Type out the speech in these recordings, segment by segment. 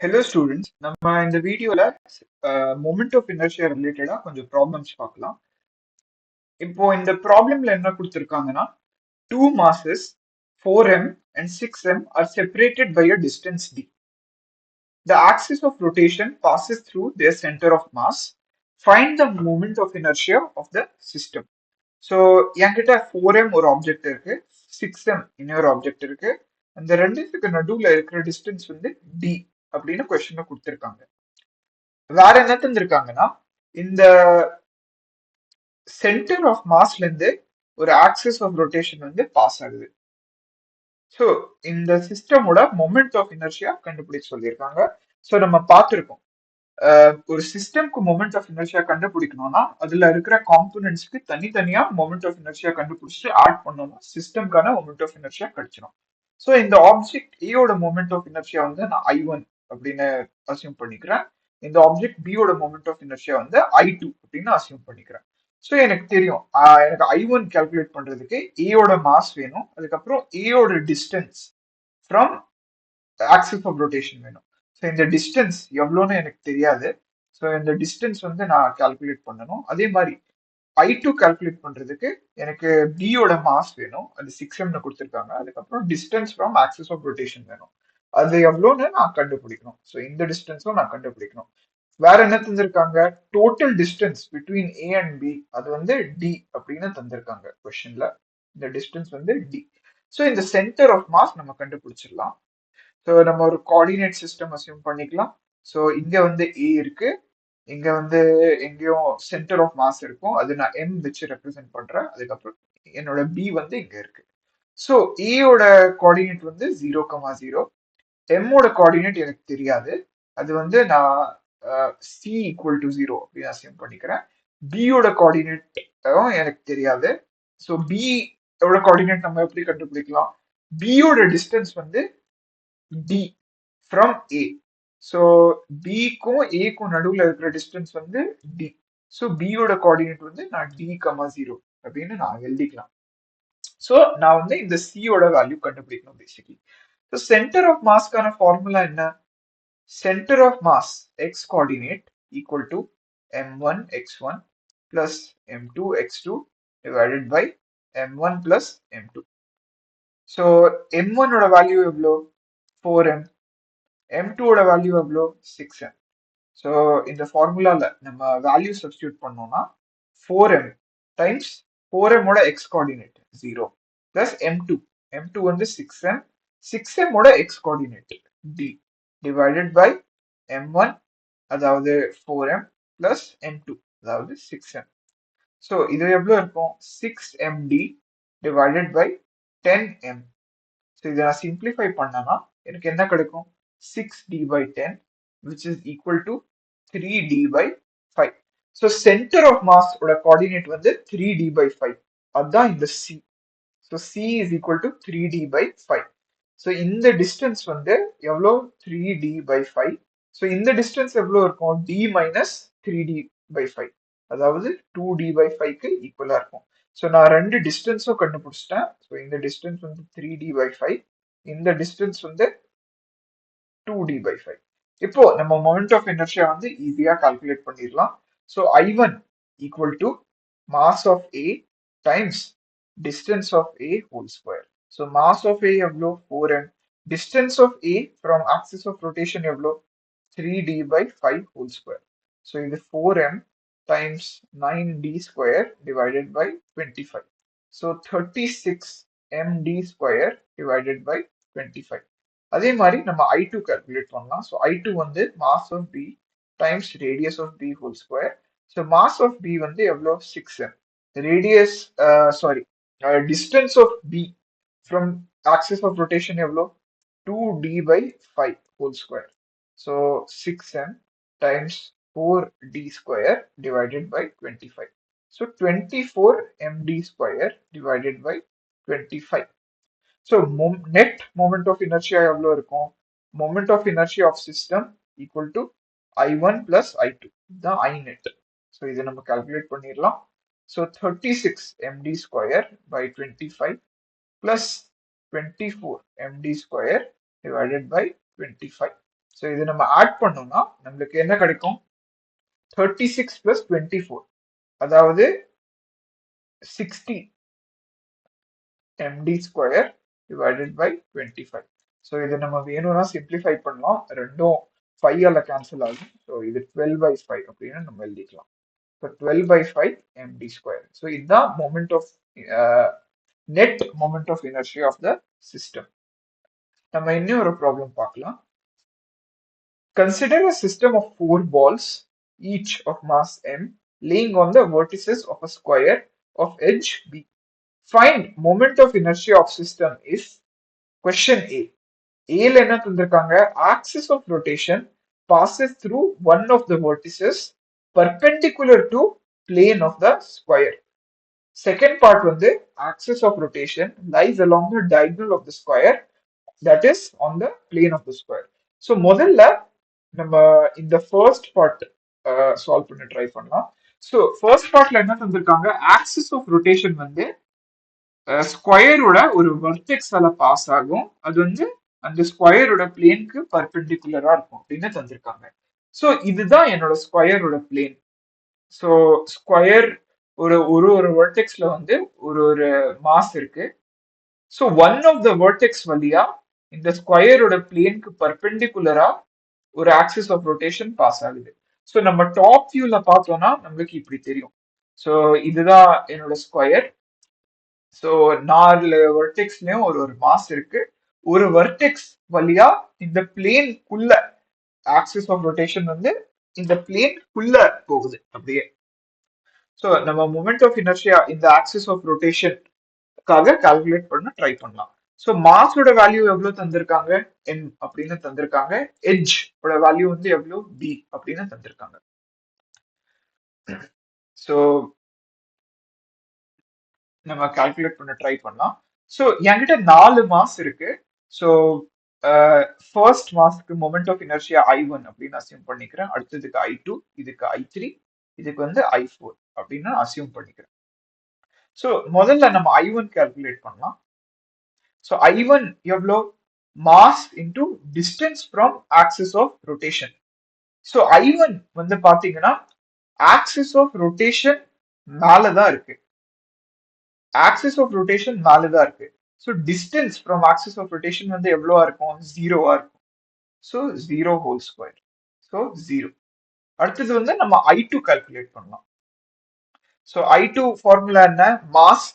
Hello students, நம்ம இந்த வீடியோல மொமெண்ட் ஆஃப் இனர்ஷியா ரிலேட்டடா கொஞ்சம் ப்ராப்ளம்ஸ் பார்க்கலாம். இப்போ இந்த ப்ராப்ளம்ல என்ன கொடுத்திருக்காங்கன்னா, two masses 4m and 6m are separated by a distance d. The axis of rotation passes through their center of mass. Find the moment of inertia of the system. So என்கிட்ட 4m ஒரு object இருக்கு, 6m இன்னொரு object இருக்கு. அந்த ரெண்டுத்துக்கு நடுவுல இருக்கிற distance வந்து d அப்படின்னு கொஸ்டின்ல கொடுத்திருக்காங்க. வேற என்ன தந்திருக்காங்கன்னா, இந்த சென்டர் ஆஃப் மாஸ்ல இருந்து ஒரு ஆக்சிஸ் ஆஃப் ரொட்டேஷன் வந்து பாஸ் ஆகுது. ஸோ இந்த சிஸ்டமோட மொமெண்ட் ஆஃப் இனர்ஷியா கண்டுபிடிச்சு சொல்லியிருக்காங்க. ஸோ நம்ம பார்த்திருக்கோம், ஒரு சிஸ்டம்க்கு மொமெண்ட் ஆஃப் இனர்ஷியா கண்டுபிடிக்கணும்னா அதுல இருக்கிற காம்போனன்ட்ஸ்க்கு தனித்தனியா மொமெண்ட் ஆஃப் இனர்ஷியா கண்டுபிடிச்சு ஆட் பண்ணோம்னா சிஸ்டம்க்கான மொமெண்ட் ஆஃப் இனர்ஷியா கிடைச்சிடும். ஸோ இந்த ஆப்ஜெக்ட் ஏயோட மொமெண்ட் ஆஃப் இனர்ஷியா வந்து நான் I1 அப்படின்னு அசியூம் பண்ணிக்கிறேன். இந்த ஆப்ஜெக்ட் பியோட மொமெண்ட் ஆஃப் இனர்ஷியா வந்து I2 அப்படின்னு அசியூம் பண்ணிக்கிறேன். ஸோ எனக்கு தெரியும், எனக்கு I1 கால்குலேட் பண்றதுக்கு ஏயோட மாஸ் வேணும், அதுக்கப்புறம் ஏயோட distance from axis of rotation வேணும். ஸோ இந்த டிஸ்டன்ஸ் எவ்வளோன்னு எனக்கு தெரியாது. ஸோ இந்த டிஸ்டன்ஸ் வந்து நான் கால்குலேட் பண்ணணும். அதே மாதிரி I2 கால்குலேட் பண்றதுக்கு எனக்கு பியோட மாஸ் வேணும், அது 6m கொடுத்துருக்காங்க. அதுக்கப்புறம் distance from axis of rotation வேணும், அது எவ்வளோன்னு நான் கண்டுபிடிக்கணும். ஸோ இந்த டிஸ்டன்ஸும் நான் கண்டுபிடிக்கணும். வேற என்ன தந்திருக்காங்க, total distance between A and B அது வந்து டி அப்படின்னு தந்திருக்காங்க கொஸ்டின்ல. இந்த டிஸ்டன்ஸ் வந்து டி. ஸோ இந்த சென்டர் ஆஃப் மாஸ் நம்ம கண்டுபிடிச்சிடலாம். ஸோ நம்ம ஒரு கோஆர்டினேட் சிஸ்டம் அசியூம் பண்ணிக்கலாம். ஸோ இங்க வந்து ஏ இருக்கு, இங்க வந்து எங்கேயும் சென்டர் ஆஃப் மாஸ் இருக்கும், அது நான் எம் வச்சு ரெப்ரசென்ட் பண்றேன். அதுக்கப்புறம் என்னோட பி வந்து இங்க இருக்கு. ஸோ ஏயோட கோஆர்டினேட் வந்து 0,0, எம்மோட கோஆர்டினேட் எனக்கு தெரியாது, அது வந்து நான் சி ஈக்குவல் டு 0 அப்படின்னு அசியூம் பண்ணிக்கிறேன். பியோட கோஆர்டினேட்டும் எனக்கு தெரியாது. ஸோ பியோட கோஆர்டினேட் நம்ம எப்படி கண்டுபிடிக்கலாம், பியோட டிஸ்டன்ஸ் வந்து டி ஃப்ரம் ஏ. ஸோ பிக்கும் ஏக்கும் நடுவில் இருக்கிற டிஸ்டன்ஸ் வந்து டி. ஸோ பியோட கோஆர்டினேட் வந்து நான் d,0 அப்படின்னு நான் எழுதிக்கலாம். ஸோ நான் வந்து இந்த சியோட வேல்யூ கண்டுபிடிக்கணும் பேசிக்கலி. ஸோ சென்டர் ஆஃப் மாஸ்க்கான ஃபார்முலா என்ன, center of mass x coordinate equal to m1 x1 plus m2 x2 divided by m1 plus m2. So m1 ஓட வேல்யூ எவ்வளோ, 4m, m2 ஓட வேல்யூ எவ்வளோ, 6m. ஸோ இந்த ஃபார்முலால நம்ம value substitute பண்ணோம்னா 4m times 4m ஓட x coordinate 0 plus m2, m2 வந்து 6m, 6m ஓட x coordinate d divided by m1 அதாவது 4m plus m2 அதாவது 6m. ஸோ இது எவ்வளோ இருக்கும், 6md divided by 10m. So இதை நான் சிம்பிளிஃபை பண்ணனா எனக்கு என்ன கிடைக்கும், 6d by 10 which is equal to 3d by 5. So centre of mass ஓட கோஆர்டினேட் வந்து 3d by 5, அதுதான் இந்த c. So c is equal to 3d by 5. So இந்த டிஸ்டன்ஸ் வந்து எவ்வளோ, 3d by 5. ஸோ இந்த டிஸ்டன்ஸ் எவ்வளோ இருக்கும், d மைனஸ் 3d by 5, அதாவது 2d by 5க்கு ஈக்குவலா இருக்கும். ஸோ நான் ரெண்டு டிஸ்டன்ஸும் கண்டுபிடிச்சிட்டேன். ஸோ இந்த டிஸ்டன்ஸ் வந்து 3d by 5, இந்த டிஸ்டன்ஸ் வந்து 2d by 5. இப்போ நம்ம மொமெண்ட் ஆஃப் இனர்ஷியா வந்து ஈஸியா கால்குலேட் பண்ணிடலாம். So I1 equal to mass of A times distance of A whole square. So mass of A எவ்வளோ, 4m, distance of A from axis of rotation எவ்வளோ, 3d by 5 whole square. So இது 4m times 9d square divided by 25. So 36md square divided by 25. அதே மாதிரி நம்ம I2 calculate பண்ணலாம். So I2 வந்து mass of B times radius of B whole square. So mass of B வந்து எவ்வளோ, 6m, radius distance of B from axis of rotation எவ்வளோ, 2d by 5 whole square. So 6m times 4d square divided by 25. So 24md square divided by 25. So net moment of inertia எவ்வளோ இருக்கும், moment of inertia of system equal to I1 plus I2, தான் I net. So இதை நம்ம calculate பண்ணிடலாம். So 36 md square by 25 plus 24 md square divided by 25. So இது நம்ம add பண்ணோம்னா நம்மளுக்கு என்ன கிடைக்கும்? 36 பிளஸ் 24, அதாவது 60 md square divided by 25. So இதை நம்ம வேணும்னா சிம்பிளிஃபை பண்ணலாம், ரெண்டும் 5 ஆல கேன்சல் ஆகும். ஸோ இது 12 by 5 அப்படின்னு நம்ம எழுதிக்கலாம். இப்போ 12 by 5 md ஸ்கொயர். ஸோ இதுதான் moment of net moment of inertia of the system. நம்ம இன்னும் ஒரு ப்ராப்ளம் பார்க்கலாம். Consider a system of 4 balls, each of mass m, laying on the vertices of a square of edge b. Find moment of inertia of system is question A. A ல என்ன தந்திருக்காங்க? Axis of rotation passes through one of the vertices perpendicular to plane of the square. Second part வந்து axis of rotation lies along the diagonal of the square, that is on the plane of the square. So முதல்ல நம்ம இந்த first part solve பண்ண try பண்ணலாம். So first பார்ட்ல என்ன தந்திருக்காங்க? Axis of rotation வந்து ஸ்கொயரோட ஒரு வெர்டெக்ஸால பாஸ் ஆகும், அது வந்து அந்த ஸ்கொயரோட பிளேனுக்கு பர்பெண்டிகுலரா இருக்கும் அப்படின்னு தந்திருக்காங்க. ஸோ இதுதான் என்னோட ஸ்கொயரோட பிளேன். ஸோ ஸ்கொயர் ஒரு ஒரு ஒரு வெர்டெக்ஸ்ல வந்து ஒரு ஒரு மாஸ் இருக்கு. So one of the vertex வழியா இந்த ஸ்கொயரோட பிளேனுக்கு பர்பெண்டிகுலரா ஒரு ஆக்சிஸ் ஆஃப் ரொட்டேஷன் பாஸ் ஆகுது. ஸோ நம்ம டாப் வியூல பார்த்தோம்னா நம்மளுக்கு இப்படி தெரியும். ஸோ இதுதான் என்னோட ஸ்கொயர். ஸோ 4 வெர்டெக்ஸ்லயும் ஒரு ஒரு மாஸ் இருக்கு. ஒரு வெர்டெக்ஸ் வழியா இந்த பிளேனுக்குள்ள ஆக்சிஸ் ஆஃப் ரொட்டேஷன் வந்து இந்த பிளேனுக்குள்ள போகுது அப்படியே. ஸோ நம்ம மொமெண்ட் ஆஃப் இனர்ஷியா இந்த ஆக்சிஸ் ஆஃப் ரொட்டேஷனுக்காக கால்குலேட் பண்ண ட்ரை பண்ணலாம். ஸோ மாஸோட வேல்யூ எவ்வளவு தந்திருக்காங்க? எம் அப்படின்னு தந்திருக்காங்க. எட்ஜ் ஓட வேல்யூ வந்து எவ்வளவு? பி அப்படின்னு தந்திருக்காங்க. ஸோ நம்ம கால்குலேட் பண்ண ட்ரை பண்ணலாம். ஸோ என்கிட்ட 4 மாஸ் இருக்கு. ஸோ ஃபர்ஸ்ட் மாஸ்க்கு மொமெண்ட் ஆஃப் இனர்ஷியா I1 அப்படின்னு அசியூம் பண்ணிக்கிறேன். அடுத்ததுக்கு I2, இதுக்கு I3, இதுக்கு வந்து I4 அப்படின்னு அசியூம் பண்ணிக்கிறேன். ஸோ முதல்ல நம்ம I1 கால்குலேட் பண்ணலாம். ஸோ I1 எவ்வளோ? Mass into distance from axis of rotation. So I1 வந்து பாத்தீங்கன்னா ஆக்சிஸ் ஆஃப் ரொட்டேஷன் மேலதான் இருக்கு. ஆக்சிஸ் ஆஃப் ரொட்டேஷன் மேலதான் இருக்கு. So distance from axis of rotation வந்து எவ்வளவா இருக்கும்? 0வா இருக்கும். So 0 whole square. ஸோ 0. அடுத்தது வந்து நம்ம I2 கால்குலேட் பண்ணலாம். ஸோ I2 ஃபார்முலா என்ன? Mass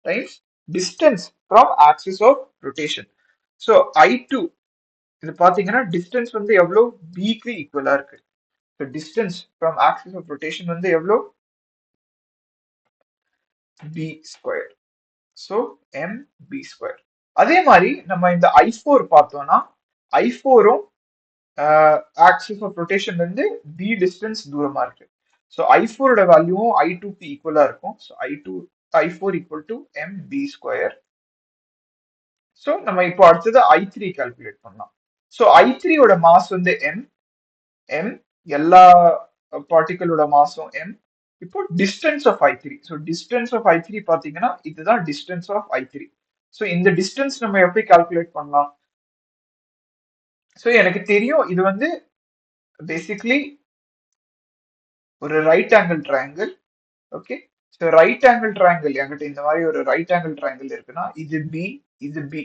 times distance from axis of rotation. So I2 இது பாத்தீங்கன்னா டிஸ்டன்ஸ் வந்து எவ்வளோ? பிக்கு ஈக்குவலா இருக்கு. So distance from axis of rotation வந்து எவ்வளோ? B square. So M B square. அதே மாதிரி நம்ம இந்த I4 பார்த்தோம்னா I4ம் ஆக்சிஸ் ஆஃப் ரொட்டேஷன் வந்து பி டிஸ்டன்ஸ் தூரமா இருக்கு. ஸோ I4ஓட வேல்யூவும் I2க்கு ஈக்குவலா இருக்கும். So I4 equal to M B square. So நம்ம இப்போ அடுத்தது I3 கால்குலேட் பண்ணலாம். ஸோ I3ஓட மாஸ் வந்து எம் எல்லா பார்ட்டிகளோட மாஸும் எம். இப்போ distance of I3. So distance of I3 பாத்தீங்கன்னா இதுதான் டிஸ்டன்ஸ் ஆஃப் I3. ஸோ இந்த டிஸ்டன்ஸ் நம்ம எப்படி கால்குலேட் பண்ணலாம்? ஸோ எனக்கு தெரியும் இது வந்து பேசிக்லி ஒரு right angle triangle. Okay, so right angle triangle என்கிட்ட இந்த மாதிரி ஒரு ரைட் ஆங்கிள் ட்ரையாங்கிள் இருக்குன்னா இது பி, இது பி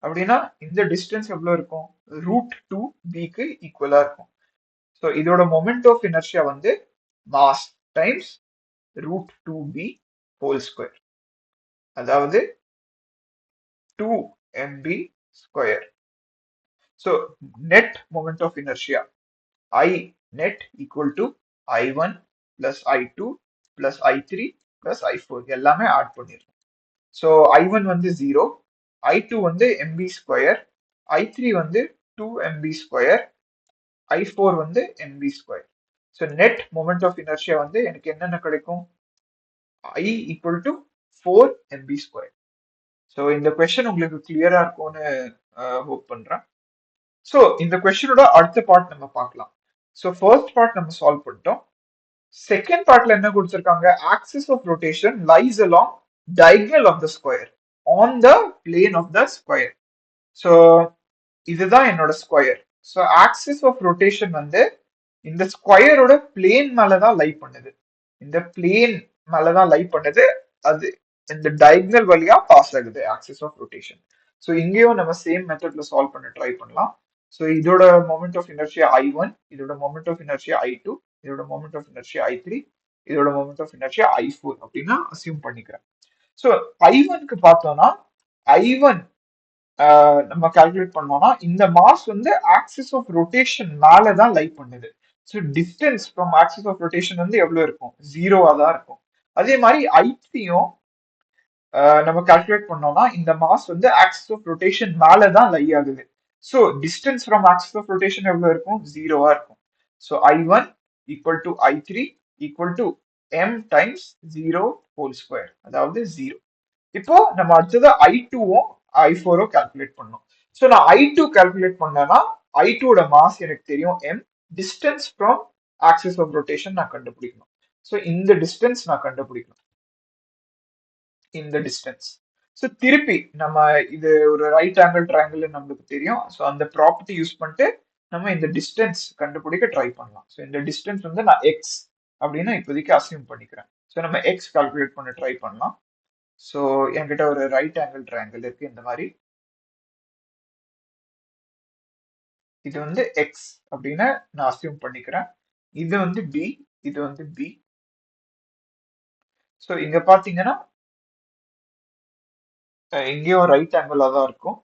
அப்படின்னா இந்த டிஸ்டன்ஸ் எவ்வளவு இருக்கும்? √2 பிக்கு ஈக்குவலா இருக்கும். ஸோ இதோட மொமெண்ட் ஆஃப் இனர்ஷியா வந்து mass times √2b whole square, அதாவது 2mb square. So net moment of inertia I net equal to I1 plus I2 plus I3 plus I4 எல்லாமே ஆட் பண்ணிருக்கோம். ஸோ I1 வந்து 0, I2 வந்து mb square, I3 வந்து 2mb square, I4 வந்து mb square. So net moment of inertia வந்து எனக்கு என்னென்ன கிடைக்கும்? I equal to 4mb square. So இந்த கொஸ்டின் உங்களுக்கு கிளியரா இருக்கும்னு ஹோப் பண்றேன். ஸோ இந்த கொஸ்டினோட அடுத்த பார்ட் நம்ம பார்க்கலாம். ஸோ ஃபர்ஸ்ட் பார்ட் நம்ம சால்வ் பண்ணிட்டோம். செகண்ட் பார்ட்ல என்ன கொடுத்திருக்காங்க? Axis of rotation lies along diagonal of the square on the plane of the square. So இதுதான் என்னோட square. So axis of rotation வந்து இந்த ஸ்கொயரோட பிளேன் மேலதான் லை பண்ணுது. இந்த பிளேன் மேலதான் லை பண்ணுது. அது இந்த டயகனல் வழியா பாஸ் ஆகுது ஆக்சிஸ் ஆஃப் ரொட்டேஷன். ஸோ இங்கேயும் நம்ம சேம் மெத்தட்ல சால்வ் பண்ண ட்ரை பண்ணலாம். ஸோ இதோட மொமெண்ட் ஆஃப் இனர்ஷியா I1, இதோட மொமெண்ட் ஆஃப் இனர்ஷியா I2, இதோட மொமெண்ட் ஆஃப் இனர்ஷியா I3, இதோட மொமெண்ட் ஆஃப் இனர்ஷியா I4 அப்படின்னா அசியூம் பண்ணிக்கிறேன். ஸோ I1க்கு பார்த்தோம்னா I1 நம்ம கால்குலேட் பண்ணோம்னா இந்த மாஸ் வந்து ஆக்சிஸ் ஆஃப் ரொட்டேஷன் மேல தான் லை பண்ணுது. So distance from axis of rotation வந்து எவ்வளவு இருக்கும்? ஜீரோவா தான் இருக்கும். அதே மாதிரி I3யும் நம்ம கால்குலேட் பண்ணோம்னா இந்த மாஸ் வந்து ஆக்சிஸ் ஆஃப் ரொட்டேஷன் மேல தான் லை ஆகுது. So distance from axis of rotation எவ்வளவு இருக்கும்? ஜீரோவா இருக்கும். So I1 equal to I3 equal to m times 0 whole square, அதாவது 0. இப்போ நம்ம அடுத்தது I2வும் I4ம் கால்குலேட் பண்ணோம். ஸோ நான் I2 கால்குலேட் பண்ணேன்னா I2ஓட மாஸ் எனக்கு தெரியும் m, distance from axis of rotation நான் கண்டுபிடிக்கணும். ஸோ இந்த டிஸ்டன்ஸ் நான் கண்டுபிடிக்கணும், இந்த டிஸ்டன்ஸ். ஸோ திருப்பி நம்ம இது ஒரு ரைட் ஆங்கிள் ட்ரையாங்கிள் நம்மளுக்கு தெரியும். ஸோ அந்த ப்ராப்பர்ட்டி யூஸ் பண்ணிட்டு நம்ம இந்த டிஸ்டன்ஸ் கண்டுபிடிக்க ட்ரை பண்ணலாம். ஸோ இந்த டிஸ்டன்ஸ் வந்து நான் எக்ஸ் அப்படின்னு இப்போதைக்கு அசியூம் பண்ணிக்கிறேன். ஸோ நம்ம எக்ஸ் கால்குலேட் பண்ண ட்ரை பண்ணலாம். ஸோ என்கிட்ட ஒரு ரைட் ஆங்கிள் ட்ரையாங்கிள் இருக்கு இந்த மாதிரி. இது வந்து எக்ஸ் அப்படின்னு நான் அசியூம் பண்ணிக்கிறேன். இது வந்து பி, இது வந்து பி. ஸோ இங்க பாத்தீங்கன்னா இங்கேயும் ரைட் ஆங்கிளா தான் இருக்கும்.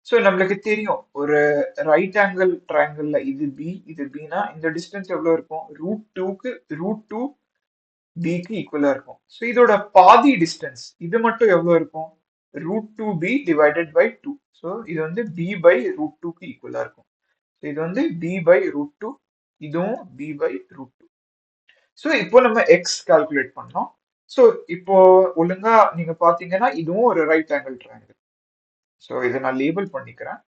ஸோ நம்மளுக்கு தெரியும் ஒரு ரைட் ஆங்கிள் ட்ரையாங்கிள்ல இது பி, இது பினா இந்த டிஸ்டன்ஸ் எவ்வளவு இருக்கும்? ரூட் டூ பிக்கு ஈக்குவலா இருக்கும். ஸோ இதோட பாதி டிஸ்டன்ஸ் இது மட்டும் எவ்வளவு இருக்கும்? √2b divided by 2. ஸோ இது வந்து b பை √2க்கு ஈக்குவலா இருக்கும். ஸோ இது வந்து b பை √2, இதுவும் b பை √2. ஸோ இப்போ நம்ம எக்ஸ் கால்குலேட் பண்ணோம். ஸோ இப்போ ஒழுங்கா நீங்க பாத்தீங்கன்னா இதுவும் ஒரு ரைட் ஆங்கிள் ட்ரையாங்கிள். ஸோ இதை நான் லேபிள் பண்ணிக்கிறேன்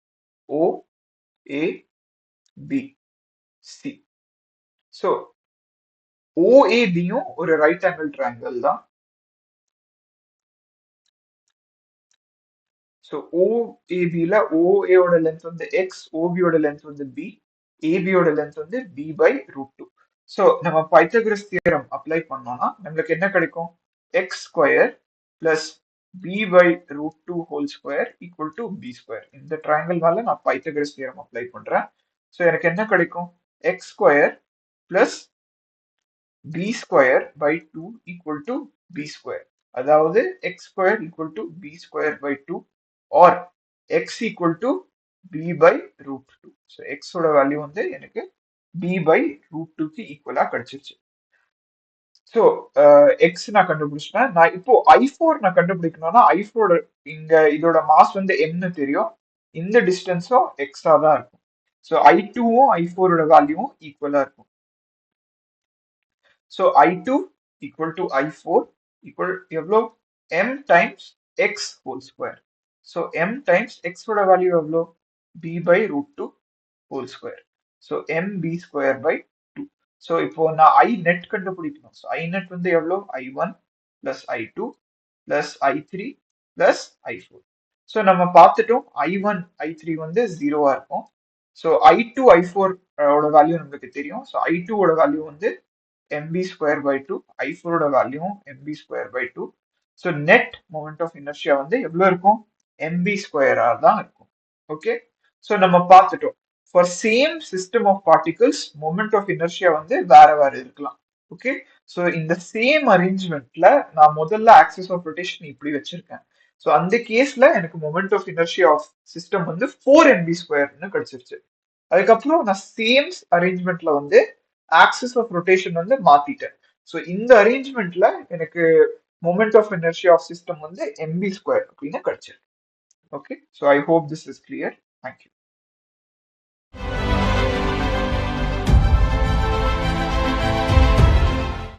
O A B C. So OABயும் ஒரு ரைட் ஆங்கிள் ட்ரையாங்கிள் தான். ஸோ OABல OAயோட லென்த் வந்து எக்ஸ், OBயோட லென்த் வந்து பி, ABயோட லென்த் வந்து b பை √2. ஸோ நம்ம பைத்தகரஸ் தியரம் அப்ளை பண்ணோம்னா நம்மளுக்கு என்ன கிடைக்கும்? X square plus b by √2 whole square equal to b square. இந்த ட்ரையாங்கிள் மேல நான் பைத்தகரஸ் தியரம் அப்ளை பண்றேன். ஸோ எனக்கு என்ன கிடைக்கும்? X square plus b square by 2 equal to b square. அதாவது x square equal to b square by 2 or x equal to b by √2. So எக்ஸோட value வந்து எனக்கு b பை √2க்கு ஈக்குவலா கிடைச்சிருச்சு. ஸோ எக்ஸ் நான் கண்டுபிடிச்சிட்டேன். நான் இப்போ I4 நான் கண்டுபிடிக்கணும்னா I4 இங்க இதோட மாஸ் வந்து என்ன தெரியும், இந்த டிஸ்டன்ஸும் எக்ஸா தான் இருக்கும். ஸோ I2வும் I4ஓட வேல்யூவும் ஈக்குவலா இருக்கும். So I2 equal to I4 equal எவ்வளோ? m times x whole square. So m times எக்ஸோட வேல்யூ எவ்வளோ? b by √2 whole square. So mb square by 2. So இப்போ நான் I நெட் கண்டுபிடிக்கணும். ஸோ I நெட் வந்து எவ்வளோ? I1 plus I2 plus I3 plus I4. So நம்ம பார்த்துட்டோம் I1 I3 வந்து ஜீரோவா இருக்கும். ஸோ I2 I4 ஓட வேல்யூ நமக்கு தெரியும். ஸோ I2 ஓட வேல்யூ வந்து mb ஸ்கொயர் பை 2, I4 ஓட value mb square by 2. So net moment of inertia வந்து எவ்வளவு இருக்கும்? mb ஸ்கொயரா தான் இருக்கும். ஓகே, ஸோ நம்ம பார்த்துட்டோம் for same system of particles moment of inertia வந்து வேற வேற இருக்கலாம். ஓகே, ஸோ இந்த சேம் அரேஞ்ச்மெண்ட்ல நான் முதல்ல ஆக்சிஸ் ஆஃப் ரொட்டேஷன் இப்படி வச்சிருக்கேன். ஸோ அந்த கேஸ்ல எனக்கு moment of inertia of system வந்து 4mb ஸ்கொயர்னு கிடைச்சிருச்சு. அதுக்கப்புறம் நான் சேம் அரேஞ்ச்மெண்ட்ல வந்து ஆக்சிஸ் ஆஃப் ரொட்டேஷன் வந்து மாத்திட்டேன். ஸோ இந்த அரேஞ்ச்மெண்ட்ல எனக்கு moment of inertia of system வந்து mb ஸ்கொயர் அப்படின்னு கிடைச்சிருக்கு. Okay, so I hope this is clear. Thank you.